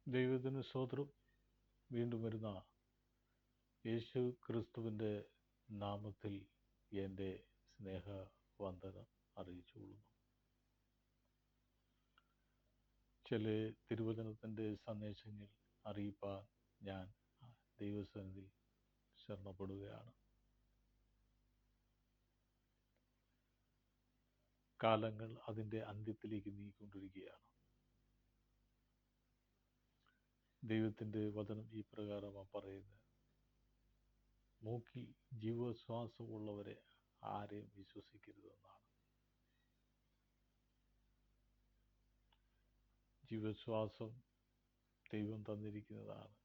ദൈവത്തിന് സ്തോത്രം. വീണ്ടും വരുന്ന യേശു ക്രിസ്തുവിൻ്റെ നാമത്തിൽ എൻ്റെ സ്നേഹവന്ദനം അറിയിച്ചുകൊള്ളുന്നു. ചില തിരുവചനത്തിൻ്റെ സന്ദേശങ്ങൾ അറിയിപ്പാൻ ഞാൻ ദൈവസന്നിധിയിൽ ശരണപ്പെടുകയാണ്. കാലങ്ങൾ അതിൻ്റെ അന്ത്യത്തിലേക്ക് നീങ്ങിക്കൊണ്ടിരിക്കുകയാണ്. ദൈവത്തിൻ്റെ വചനം ഈ പ്രകാരമാണ് പറയുന്നത്: മൂക്കിൽ ജീവശ്വാസമുള്ളവരെ ആരെയും വിശ്വസിക്കരുതെന്നാണ്. ജീവശ്വാസം ദൈവം തന്നിരിക്കുന്നതാണ്.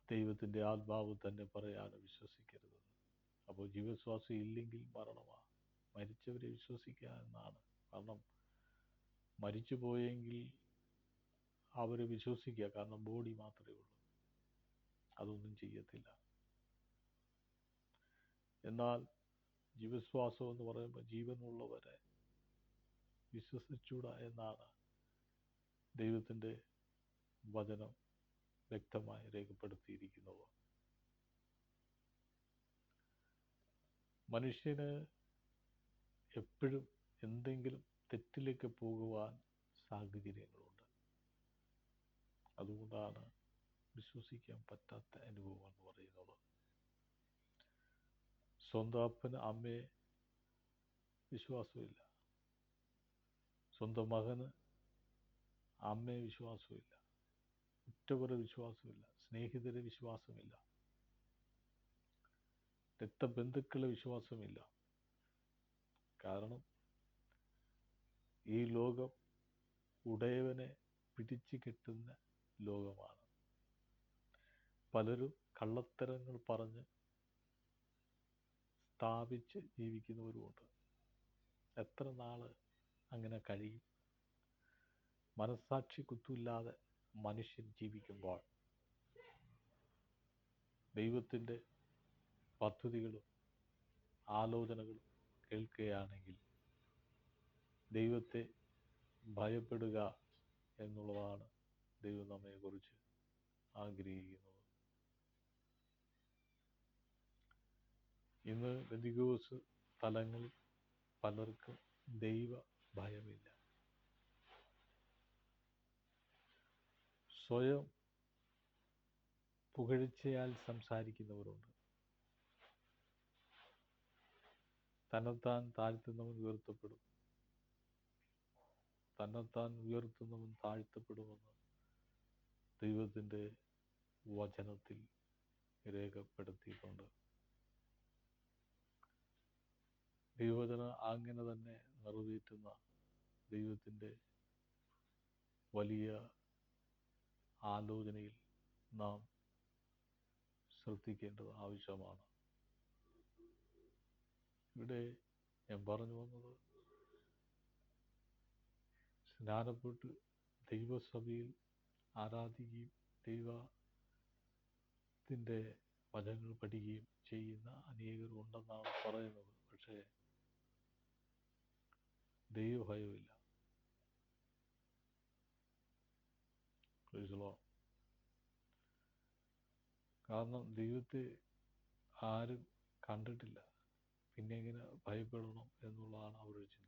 ദൈവത്തിൻ്റെ ആത്മാവ് തന്നെ പറയാണ് വിശ്വസിക്കരുതെന്ന്. അപ്പോൾ ജീവശ്വാസം ഇല്ലെങ്കിൽ മരണമാണ്. മരിച്ചവരെ വിശ്വസിക്കുക എന്നാണ്. കാരണം മരിച്ചു പോയെങ്കിൽ അവരെ വിശ്വസിക്കുക, കാരണം ബോഡി മാത്രമേ ഉള്ളൂ, അതൊന്നും ചെയ്യത്തില്ല. എന്നാൽ ജീവശ്വാസം എന്ന് പറയുമ്പോൾ ജീവനുള്ളവരെ വിശ്വസിച്ചൂടാ എന്നാണ് ദൈവത്തിൻ്റെ വചനം വ്യക്തമായി രേഖപ്പെടുത്തിയിരിക്കുന്നത്. മനുഷ്യന് എപ്പോഴും എന്തെങ്കിലും തെറ്റിലേക്ക് പോകുവാൻ സാഹചര്യങ്ങളുണ്ട്. അതുകൊണ്ടാണ് വിശ്വസിക്കാൻ പറ്റാത്ത അനുഭവം എന്ന് പറയുന്നത്. സ്വന്തം അപ്പന് അമ്മയെ വിശ്വാസമില്ല, സ്വന്തം മകന് അമ്മയെ വിശ്വാസമില്ല, ഉറ്റവരെ വിശ്വാസമില്ല, സ്നേഹിതരെ വിശ്വാസമില്ല, രക്തബന്ധുക്കളെ വിശ്വാസമില്ല. കാരണം ഈ ലോകം ഉടയവനെ പിടിച്ചു കെട്ടുന്ന ലോകമാണ്. പലരും കള്ളത്തരങ്ങൾ പറഞ്ഞ് സ്ഥാപിച്ച് ജീവിക്കുന്നവരുമുണ്ട്. എത്ര നാൾ അങ്ങനെ കഴിയും? മനസ്സാക്ഷി കുത്തുമില്ലാതെ മനുഷ്യൻ ജീവിക്കുമ്പോൾ ദൈവത്തിൻ്റെ പദ്ധതികളും ആലോചനകളും കേൾക്കുകയാണെങ്കിൽ ദൈവത്തെ ഭയപ്പെടുക എന്നുള്ളതാണ് ദൈവം നമ്മെക്കുറിച്ച് ആഗ്രഹിക്കുന്നത്. ഇന്ന് പെന്തിക്കോസ്ത് സ്ഥലങ്ങളിൽ പലർക്കും ദൈവ ഭയമില്ല. സ്വയം പുകഴ്ചയാൽ സംസാരിക്കുന്നവരുണ്ട്. തന്നെത്താൻ താഴ്ത്തുന്നവൻ ഉയർത്തപ്പെടും, തന്നെത്താൻ ഉയർത്തുന്നവൻ താഴ്ത്തപ്പെടുമെന്ന് ദൈവത്തിൻ്റെ വചനത്തിൽ രേഖപ്പെടുത്തിയിട്ടുണ്ട്. ദൈവവചനം അങ്ങനെ തന്നെ നിറവേറ്റുന്ന ദൈവത്തിൻ്റെ വലിയ ആലോചനയിൽ നാം ശ്രദ്ധിക്കേണ്ടത് ആവശ്യമാണ്. ഇവിടെ ഞാൻ പറഞ്ഞു വന്നത്, സ്നാനപ്പെട്ട് ദൈവസഭയിൽ ആരാധിക്കുകയും ദൈവത്തിൻ്റെ വചനങ്ങൾ പഠിക്കുകയും ചെയ്യുന്ന അനേകരുണ്ടെന്നാണ് പറയുന്നത്. പക്ഷേ ദൈവഭയമില്ല. കാരണം ദൈവത്തെ ആരും കണ്ടിട്ടില്ല, പിന്നെ എങ്ങനെ ഭയപ്പെടണം എന്നുള്ളതാണ് അവരുടെ ചിന്ത.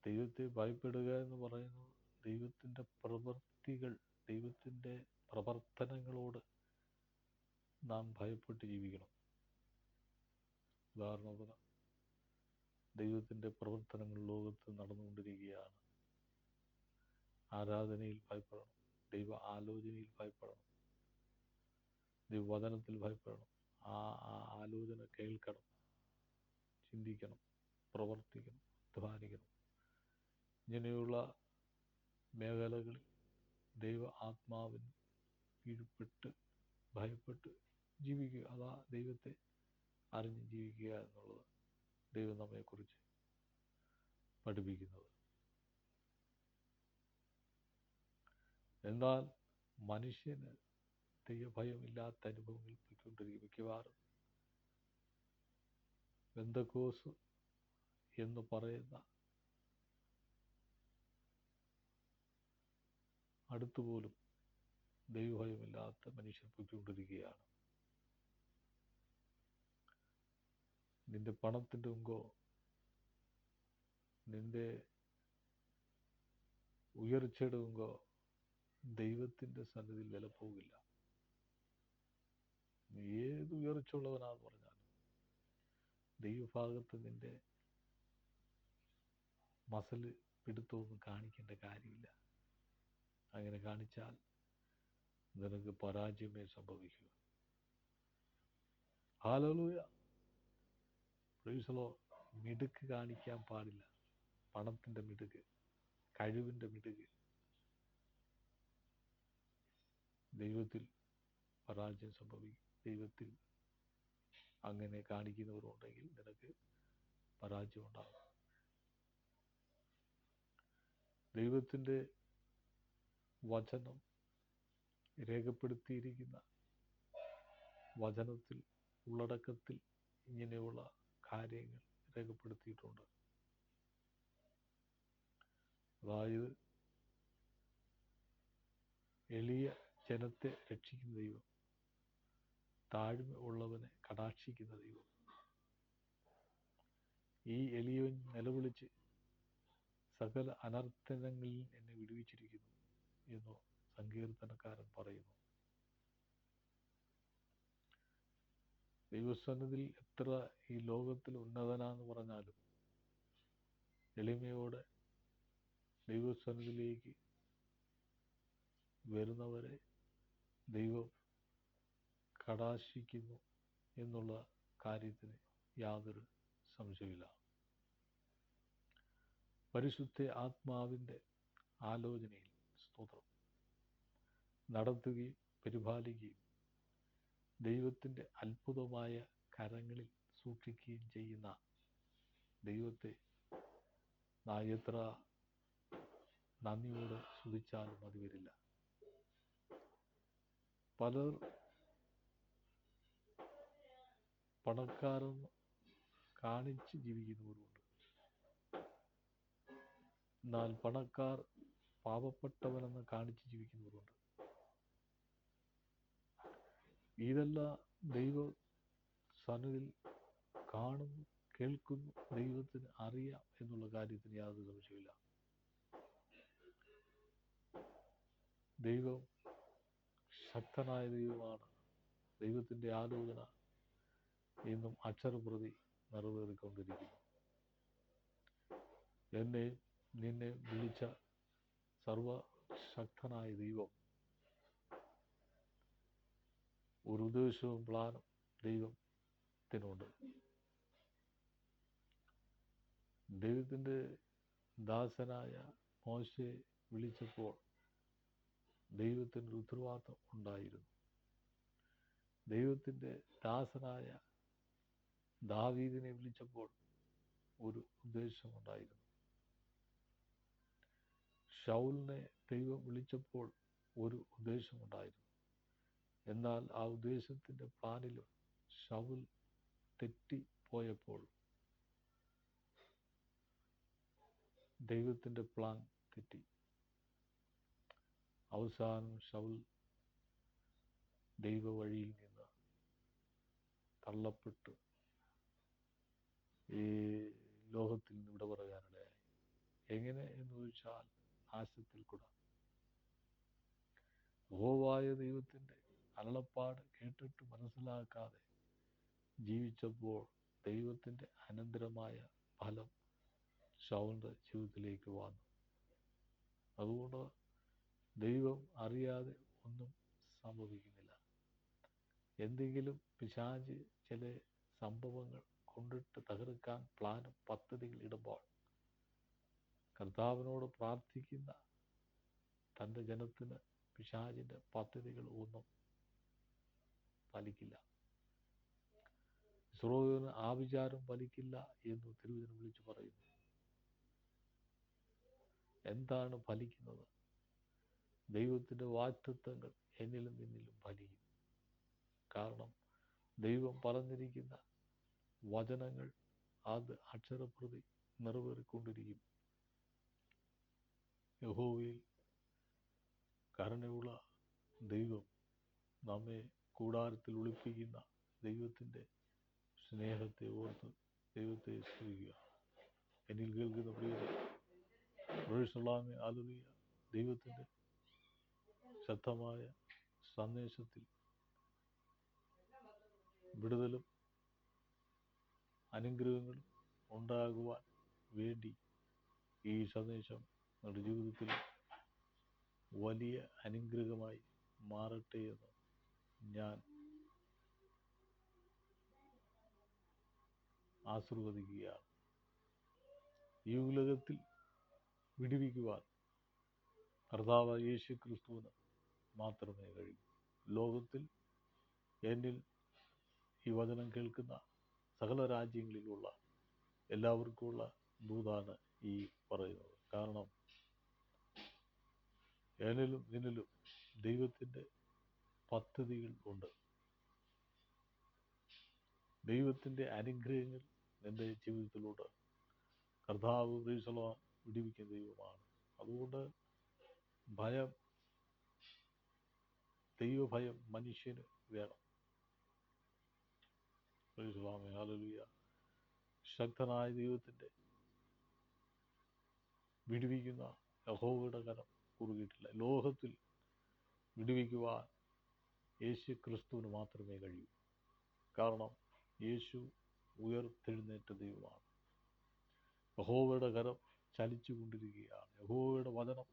ദൈവത്തെ ഭയപ്പെടുക എന്ന് പറയുന്നത് ദൈവത്തിൻ്റെ പ്രവൃത്തികൾ, ദൈവത്തിൻ്റെ പ്രവർത്തനങ്ങളോട് നാം ഭയപ്പെട്ട് ജീവിക്കണം. ഉദാഹരണത്തിന്, ദൈവത്തിൻ്റെ പ്രവർത്തനങ്ങൾ ലോകത്ത് നടന്നുകൊണ്ടിരിക്കുകയാണ്. ആരാധനയിൽ ഭയപ്പെടണം, ദൈവ ആലോചനയിൽ ഭയപ്പെടണം, ദൈവവചനത്തിൽ ഭയപ്പെടണം. ആ ആലോചന കേൾക്കണം, ചിന്തിക്കണം, പ്രവർത്തിക്കണം, അധ്വാനിക്കണം. ഇങ്ങനെയുള്ള മേഖലകളിൽ ദൈവ ആത്മാവിന് കീഴ്പ്പെട്ട് ഭയപ്പെട്ട് ജീവിക്കുക, അതാ ദൈവത്തെ അറിഞ്ഞ് ജീവിക്കുക എന്നുള്ളത് ദൈവം നമ്മെക്കുറിച്ച് പഠിപ്പിക്കുന്നത്. എന്നാൽ മനുഷ്യന് ദൈവഭയമില്ലാത്ത അനുഭവങ്ങൾ പോയിക്കൊണ്ടിരിക്കും. മിക്കവാറും പെന്തക്കോസ്ത് എന്ന് പറയുന്ന അടുത്തുപോലും ദൈവഭയമില്ലാത്ത മനുഷ്യർ പൊയ്ക്കൊണ്ടിരിക്കുകയാണ്. നിന്റെ പണത്തിൻ്റെ മുമ്പോ നിന്റെ ഉയർച്ചയുടെ മുമ്പോ ദൈവത്തിൻ്റെ സന്നിധിയിൽ വില പോകില്ല. നീ ഏത് ഉയർച്ച ഉള്ളവനാന്ന് പറഞ്ഞാലും ദൈവഭാഗത്ത് നിന്റെ മസിൽ പിടുത്തമൊന്നും കാണിക്കേണ്ട കാര്യമില്ല. അങ്ങനെ കാണിച്ചാൽ നിനക്ക് പരാജയമേ സംഭവിക്കൂ. Hallelujah, praise the lord. മിടുക്ക് കാണിക്കാൻ പാടില്ല. പണത്തിൻ്റെ മിടുക്ക്, കഴിവിൻ്റെ മിടുക്ക്. ദൈവത്തിൽ പരാജയം സംഭവിക്കും. ദൈവത്തിൽ അങ്ങനെ കാണിക്കുന്നവരുണ്ടെങ്കിൽ നിനക്ക് പരാജയം ഉണ്ടാകും. ദൈവത്തിൻ്റെ വചനം രേഖപ്പെടുത്തിയിരിക്കുന്ന വചനത്തിൽ ഉള്ളടക്കത്തിൽ ഇങ്ങനെയുള്ള കാര്യങ്ങൾ രേഖപ്പെടുത്തിയിട്ടുണ്ട്. അതായത് എളിയ ജനത്തെ രക്ഷിക്കുന്ന ദൈവം, താഴ്മ ഉള്ളവനെ കടാക്ഷിക്കുന്ന ദൈവം. ഈ എളിയവൻ നിലവിളിച്ച് സകല അനർത്ഥങ്ങളിൽ എന്നെ വിടുവിച്ചിരിക്കുന്നു എന്ന് സങ്കീർത്തനക്കാരൻ പറയുന്നു. ദൈവസന്നിധിയിൽ എത്ര ഈ ലോകത്തിൽ ഉന്നതനാന്ന് പറഞ്ഞാലും എളിമയോടെ ദൈവസന്നിധിയിലേക്ക് വരുന്നവരെ ദൈവം കടാക്ഷിക്കുന്നു എന്നുള്ള കാര്യത്തിന് യാതൊരു സംശയമില്ല. പരിശുദ്ധ ആത്മാവിൻ്റെ ആലോചനയിൽ സ്തോത്രം നടത്തുകയും പരിപാലിക്കുകയും ദൈവത്തിൻ്റെ അത്ഭുതമായ കരങ്ങളിൽ സൂക്ഷിക്കുകയും ചെയ്യുന്ന ദൈവത്തെ നാം എത്ര നന്ദിയോടെ സ്തുതിച്ചാലും മതി വരില്ല. പലർ പണക്കാരെന്ന് കാണിച്ച് ജീവിക്കുന്നവരുണ്ട്. എന്നാൽ പണക്കാർ പാവപ്പെട്ടവനെന്ന് കാണിച്ച് ജീവിക്കുന്നവരുണ്ട്. ഇതെല്ലാം ദൈവ സന്നിധിയിൽ കാണുന്നു, കേൾക്കുന്നു, ദൈവത്തിന് അറിയാം എന്നുള്ള കാര്യത്തിന് യാതൊരു സംശയമില്ല. ദൈവം ശക്തനായ ദൈവമാണ്. ദൈവത്തിൻ്റെ ആലോചന ഇന്നും അക്ഷരപ്രതി നിറവേറിക്കൊണ്ടിരിക്കുന്നു. എന്നെ നിന്നെ വിളിച്ച സർവശക്തനായ ദൈവം ഒരു ഉദ്ദേശവും പ്ലാനും ദൈവത്തിനുണ്ട്. ദൈവത്തിൻ്റെ ദാസനായ മോശയെ വിളിച്ചപ്പോൾ ദൈവത്തിൻ്റെ ഉത്തരവാദിത്വം ഉണ്ടായിരുന്നു. ദൈവത്തിൻ്റെ ദാസനായ ദാവീദിനെ വിളിച്ചപ്പോൾ ഒരു ഉദ്ദേശമുണ്ടായിരുന്നു. ശൗലിനെ ദൈവം വിളിച്ചപ്പോൾ ഒരു ഉദ്ദേശമുണ്ടായിരുന്നു. എന്നാൽ ആ ഉദ്ദേശത്തിൻ്റെ പ്ലാനിലും ശൗൽ തെറ്റിപ്പോയപ്പോൾ ദൈവത്തിൻ്റെ പ്ലാൻ തെറ്റി. അവസാനം ശൗൽ ദൈവ വഴിയിൽ നിന്ന് തള്ളപ്പെട്ട് ഈ ലോകത്തിൽ നിന്ന് വിട പറയാനിടയായി. എങ്ങനെ എന്ന് ചോദിച്ചാൽ നാശത്തിൽ കൂടെ. യഹോവയായ ദൈവത്തിൻ്റെ അരുളപ്പാട് കേട്ടിട്ട് മനസ്സിലാക്കാതെ ജീവിച്ചപ്പോൾ ദൈവത്തിൻ്റെ അനന്തരമായ ഫലം ശൗലിൻ്റെ ജീവിതത്തിലേക്ക് വന്നു. അതുകൊണ്ട് ദൈവം അറിയാതെ ഒന്നും സംഭവിക്കുന്നില്ല. എന്തെങ്കിലും പിശാച് ചില സംഭവങ്ങൾ കൊണ്ടിട്ട് തകർക്കാൻ പ്ലാനും പദ്ധതികൾ ഇടുമ്പോൾ കർത്താവിനോട് പ്രാർത്ഥിക്കുന്ന തൻ്റെ ജനത്തിന് പിശാചിൻ്റെ പദ്ധതികൾ ഒന്നും ഫലിക്കില്ല. ഇസ്രായേലിന് ആഭിചാരം ഫലിക്കില്ല എന്ന് തിരുവചനം വിളിച്ചു പറയുന്നു. എന്താണ് ഫലിക്കുന്നത്? ദൈവത്തിൻ്റെ വാഗ്ദത്തങ്ങൾ എന്നിലും നിന്നിലും ഫലിക്കും. കാരണം ദൈവം പറഞ്ഞിരിക്കുന്ന വചനങ്ങൾ അത് അക്ഷരപ്രതി നിറവേറിക്കൊണ്ടിരിക്കും. യഹോവയിൽ കരുണയുള്ള ദൈവം നമ്മെ കൂടാരത്തിൽ ഒളിപ്പിക്കുന്ന ദൈവത്തിൻ്റെ സ്നേഹത്തെ ഓർത്ത് ദൈവത്തെ സ്തുതിക്കുക. എന്നിൽ കേൾക്കുന്ന പ്രിയരെ, പ്രൊഫഷണലാമെ ആലുലിയ, ദൈവത്തിൻ്റെ ശക്തമായ സന്ദേശത്തിൽ വിടുതലും അനുഗ്രഹങ്ങളും ഉണ്ടാകുവാൻ വേണ്ടി ഈ സന്ദേശം നമ്മുടെ ജീവിതത്തിൽ വലിയ അനുഗ്രഹമായി മാറട്ടെ എന്ന് ഞാൻ ആശീർവദിക്കുകയാണ്. ഈ ഉലകത്തിൽ വിടുവിക്കുവാൻ കർത്താവ് യേശു ക്രിസ്തുവിന് മാത്രമേ കഴിയൂ. ലോകത്തിൽ എന്നിൽ ഈ വചനം കേൾക്കുന്ന സകല രാജ്യങ്ങളിലുള്ള എല്ലാവർക്കുമുള്ള ദൂതാണ് ഈ പറയുന്നത്. കാരണം എന്നിലും നിന്നിലും ദൈവത്തിൻ്റെ പദ്ധതികൾ ഉണ്ട്. ദൈവത്തിൻ്റെ അനുഗ്രഹങ്ങൾ എൻ്റെ ജീവിതത്തിലൂടെ കർത്താവ് വിടുവിക്കുന്ന ദൈവമാണ്. അതുകൊണ്ട് ഭയം, ദൈവഭയം മനുഷ്യന് വേണം. ഹല്ലേലൂയ. ശക്തനായ ദൈവത്തിൻ്റെ വിടുവിക്കുന്ന യഹോവയുടെ കരം കുറുകിയിട്ടില്ല. ലോകത്തിൽ വിടുവിക്കുവാൻ യേശു ക്രിസ്തുവിന് മാത്രമേ കഴിയൂ. കാരണം യേശു ഉയർത്തെഴുന്നേറ്റ ദൈവമാണ്. യഹോവയുടെ കരം ചലിച്ചു കൊണ്ടിരിക്കുകയാണ്. യഹോവയുടെ വചനം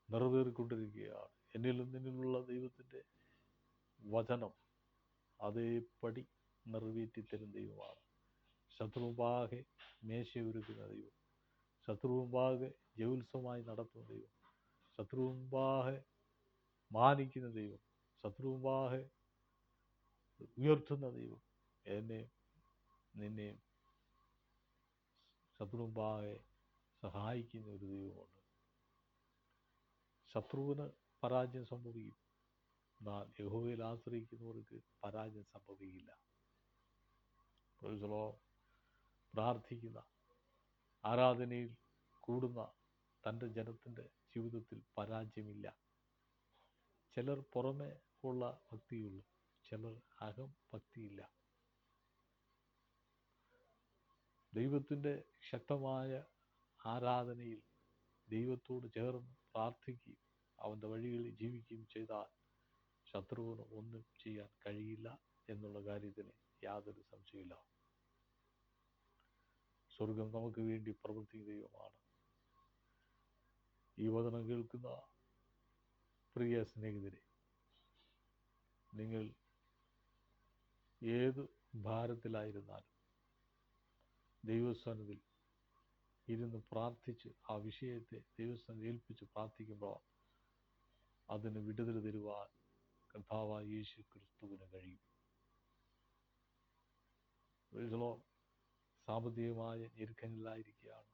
നിറവേറിക്കൊണ്ടിരിക്കുകയാണ്. എന്നിലും നിന്നിലുള്ള ദൈവത്തിൻ്റെ വചനം അതേപടി നിറവേറ്റിത്തരും ദൈവമാണ്. ശത്രുമുമ്പാകെ മേശയൊരുക്കുന്ന ദൈവം, ശത്രുമുമ്പാകെ ജയോത്സവമായി നടത്തുന്ന ദൈവം, ശത്രുമുമ്പാകെ മാനിക്കുന്ന ദൈവം, ശത്രുമുമ്പാകെ ഉയർത്തുന്ന ദൈവം, എന്നെയും നിന്നെയും ശത്രുമുമ്പാകെ സഹായിക്കുന്ന ഒരു ദൈവമുണ്ട്. ശത്രുവിന് പരാജയം സംഭവിക്കും. എന്നാൽ യഹോവയിൽ ആശ്രയിക്കുന്നവർക്ക് പരാജയം സംഭവിക്കില്ല. പ്രാർത്ഥിക്കുന്ന, ആരാധനയിൽ കൂടുന്ന തൻ്റെ ജനത്തിൻ്റെ ജീവിതത്തിൽ പരാജയമില്ല. ചിലർ പുറമെ ഉള്ള ഭക്തിയുള്ളൂ, ചിലർ അകം ഭക്തിയില്ല. ദൈവത്തിൻ്റെ ശക്തമായ ആരാധനയിൽ ദൈവത്തോട് ചേർന്ന് പ്രാർത്ഥിക്കുകയും അവൻ്റെ വഴികളിൽ ജീവിക്കുകയും ചെയ്താൽ ശത്രുവിന് ഒന്നും ചെയ്യാൻ കഴിയില്ല എന്നുള്ള കാര്യത്തിന് യാതൊരു സംശയമില്ല. സ്വർഗം നമുക്ക് വേണ്ടി പ്രവർത്തിക്കുന്ന ദൈവമാണ്. ഈ വചനം കേൾക്കുന്ന പ്രിയ സ്നേഹിതരെ, നിങ്ങൾ ഏത് ഭാരത്തിലായിരുന്നാലും ദൈവസന്നിധിയിൽ ഇരുന്ന് പ്രാർത്ഥിച്ച് ആ വിഷയത്തെ ദൈവസന്നിധിയിൽ ഏൽപ്പിച്ച് പ്രാർത്ഥിക്കുമ്പോൾ അതിന് വിടുതൽ തരുവാൻ കർത്താവായ യേശു ക്രിസ്തുവിന് കഴിയും. സാമ്പത്തികമായ ഞെരുക്കങ്ങളിലായിരിക്കുകയാണ്,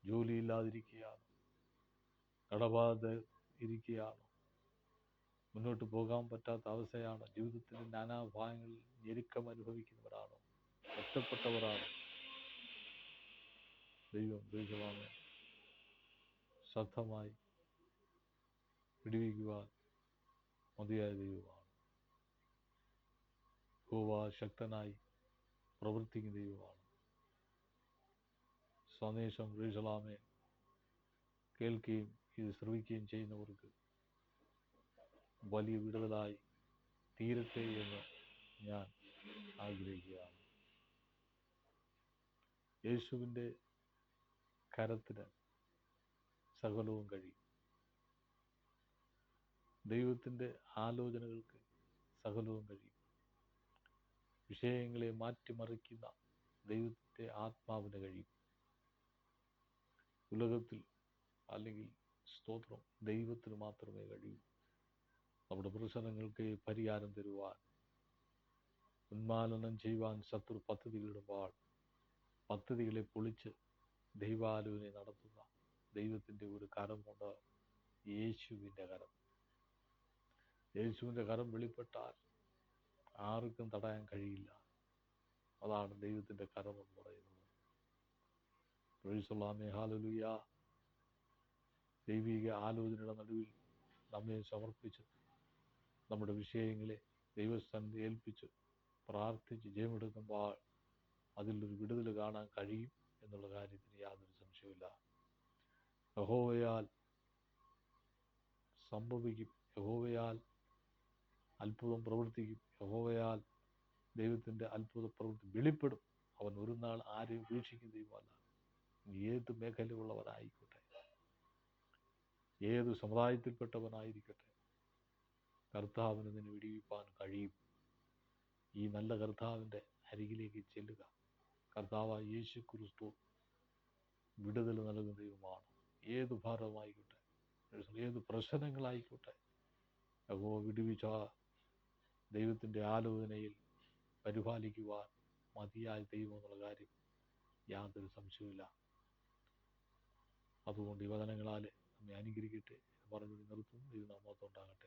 ജോലിയില്ലാതിരിക്കുകയാണ്, കടബാധ ഇരിക്കുകയാണ്, മുന്നോട്ട് പോകാൻ പറ്റാത്ത അവസ്ഥയാണ്, ജീവിതത്തിൻ്റെ നാനാഭാഗങ്ങളിൽ ഞെരുക്കം അനുഭവിക്കുന്നവരാണ്, ഒറ്റപ്പെട്ടവരാണ്. ദൈവം ശക്തമായി വിടുവിക്കുവാൻ മതിയായ ദൈവമാണ്. യഹോവ ശക്തനായി പ്രവർത്തിക്കുന്ന ദൈവമാണ്. സന്ദേശം കേൾക്കുകയും ഇത് ശ്രവിക്കുകയും ചെയ്യുന്നവർക്ക് വലിയ വിടുതലായി തീരട്ടെ എന്ന് ഞാൻ ആഗ്രഹിക്കുകയാണ്. യേശുവിൻ്റെ കരത്തിന് സകലവും കഴിയും. ദൈവത്തിൻ്റെ ആലോചനകൾക്ക് സകലവും കഴിയും. വിഷയങ്ങളെ മാറ്റിമറിക്കുന്ന ദൈവത്തിൻ്റെ ആത്മാവിന് കഴിയും. ഉലകത്തിൽ അല്ലെങ്കിൽ സ്തോത്രം ദൈവത്തിന് മാത്രമേ കഴിയൂ. നമ്മുടെ പ്രശ്നങ്ങൾക്ക് പരിഹാരം തരുവാൻ, ഉന്മാലനം ചെയ്യുവാൻ ശത്രു പദ്ധതികളിടുമ്പോൾ പദ്ധതികളെ പൊളിച്ച് ദൈവാലോചന നടത്തുന്ന ദൈവത്തിൻ്റെ ഒരു കരമുണ്ട്, യേശുവിൻ്റെ കരം. യേശുവിൻ്റെ കരം വെളിപ്പെട്ടാൽ ആർക്കും തടയാൻ കഴിയില്ല. അതാണ് ദൈവത്തിൻ്റെ കരം എന്ന് പറയുന്നത്. Price the Lord, hallelujah. ദൈവിക ആലോചനയുടെ നടുവിൽ നമ്മെ സമർപ്പിച്ച് നമ്മുടെ വിഷയങ്ങളെ ദൈവസ്ഥാനത്ത് ഏൽപ്പിച്ച് പ്രാർത്ഥിച്ച് ജയമെടുക്കുമ്പോൾ അതിലൊരു വിടുതൽ കാണാൻ കഴിയും എന്നുള്ള കാര്യത്തിന് യാതൊരു സംശയവുമില്ല. യഹോവയാൽ സംഭവിക്കും, യഹോവയാൽ അത്ഭുതം പ്രവർത്തിക്കും, യഹോവയാൽ ദൈവത്തിൻ്റെ അത്ഭുത പ്രവൃത്തി വെളിപ്പെടും. അവൻ ഒരു നാൾ ആരെയും വീക്ഷിക്കുന്ന ദൈവമല്ല. ഏത് മേഖലയുള്ളവരായിക്കോട്ടെ, ഏത് സമുദായത്തിൽപ്പെട്ടവനായിരിക്കട്ടെ, കർത്താവിന് നിന്നെ വിടിവിപ്പാൻ കഴിയും. ഈ നല്ല കർത്താവിൻ്റെ അരികിലേക്ക് ചെല്ലുക. കർത്താവായ യേശു ക്രിസ്തു വിടുതൽ നൽകുന്ന ദൈവമാണ്. ഏത് ഭാരമായിക്കോട്ടെ, ഏത് പ്രശ്നങ്ങളായിക്കോട്ടെ, യഹോവ വിടുവിച്ച ദൈവത്തിൻ്റെ ആലോചനയിൽ പരിപാലിക്കുവാൻ മതിയായ ദൈവം എന്നുള്ള കാര്യം യാതൊരു സംശയവുമില്ല. അതുകൊണ്ട് ഈ വചനങ്ങളാൽ നമ്മെ അനുഗ്രഹിക്കട്ടെ എന്ന് പറഞ്ഞു നിർത്തുന്നു. ഇത് നമ്മോട്ടുണ്ടാകട്ടെ.